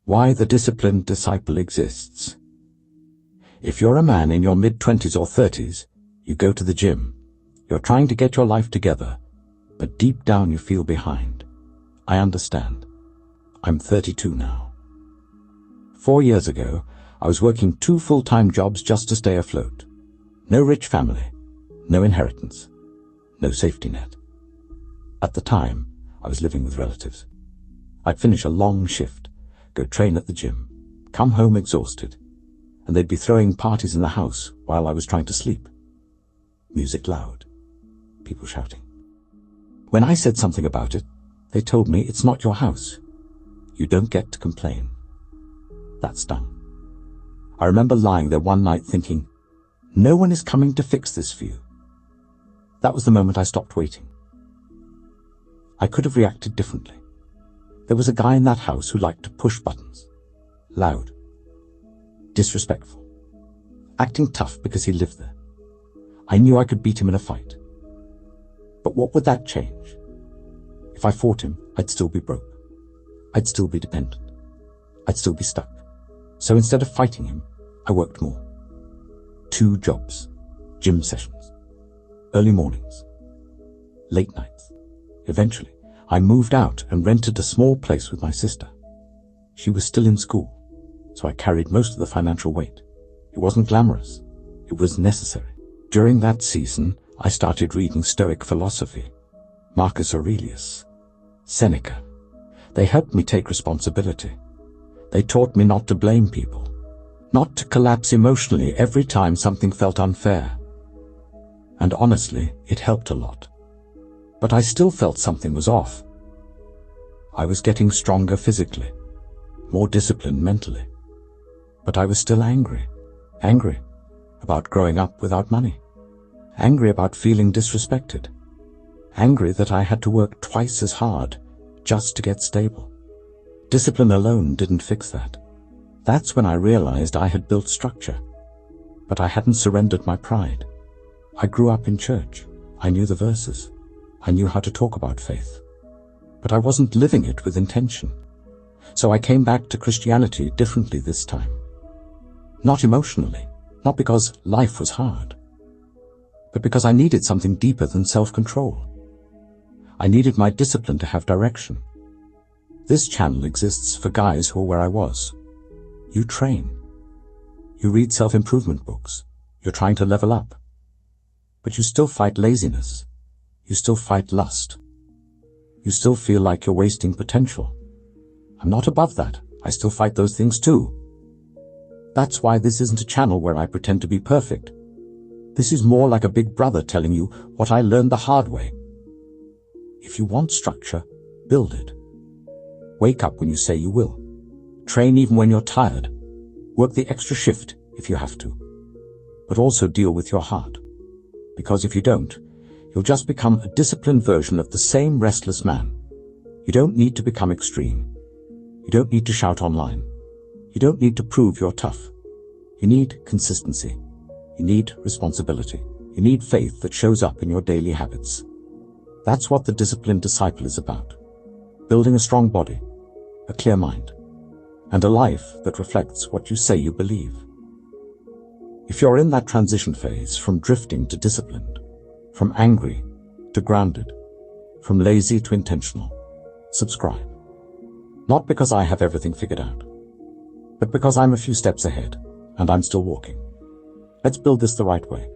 Why the disciplined disciple exists. If you're a man in your mid-20s or 30s, you go to the gym. You're trying to get your life together, but deep down you feel behind. I understand. I'm 32 now. 4 years ago, I was working 2 full-time jobs just to stay afloat. No rich family, no inheritance, no safety net. At the time, I was living with relatives. I'd finish a long shift, go train at the gym, come home exhausted, and they'd be throwing parties in the house while I was trying to sleep. Music loud, people shouting. When I said something about it, they told me it's not your house. You don't get to complain. That stung. I remember lying there one night thinking, no one is coming to fix this for you. That was the moment I stopped waiting. I could have reacted differently. There was a guy in that house who liked to push buttons. Loud. Disrespectful. Acting tough because he lived there. I knew I could beat him in a fight. But what would that change? If I fought him, I'd still be broke. I'd still be dependent. I'd still be stuck. So instead of fighting him, I worked more. 2 jobs. Gym sessions. Early mornings. Late nights. Eventually, I moved out and rented a small place with my sister. She was still in school, so I carried most of the financial weight. It wasn't glamorous. It was necessary. During that season, I started reading Stoic philosophy, Marcus Aurelius, Seneca. They helped me take responsibility. They taught me not to blame people, not to collapse emotionally every time something felt unfair. And honestly, it helped a lot. But I still felt something was off. I was getting stronger physically, more disciplined mentally. But I was still angry. Angry about growing up without money. Angry about feeling disrespected. Angry that I had to work twice as hard just to get stable. Discipline alone didn't fix that. That's when I realized I had built structure, but I hadn't surrendered my pride. I grew up in church. I knew the verses. I knew how to talk about faith. But I wasn't living it with intention. So I came back to Christianity differently this time. Not emotionally, not because life was hard, but because I needed something deeper than self-control. I needed my discipline to have direction. This channel exists for guys who are where I was. You train. You read self-improvement books. You're trying to level up. But you still fight laziness. You still fight lust. You still feel like you're wasting potential. I'm not above that. I still fight those things too. That's why this isn't a channel where I pretend to be perfect. This is more like a big brother telling you what I learned the hard way. If you want structure, build it. Wake up when you say you will. Train even when you're tired. Work the extra shift if you have to. But also deal with your heart. Because if you don't, you'll just become a disciplined version of the same restless man. You don't need to become extreme. You don't need to shout online. You don't need to prove you're tough. You need consistency. You need responsibility. You need faith that shows up in your daily habits. That's what the disciplined disciple is about. Building a strong body, a clear mind, and a life that reflects what you say you believe. If you're in that transition phase from drifting to disciplined, from angry to grounded, from lazy to intentional, subscribe. Not because I have everything figured out, but because I'm a few steps ahead and I'm still walking. Let's build this the right way.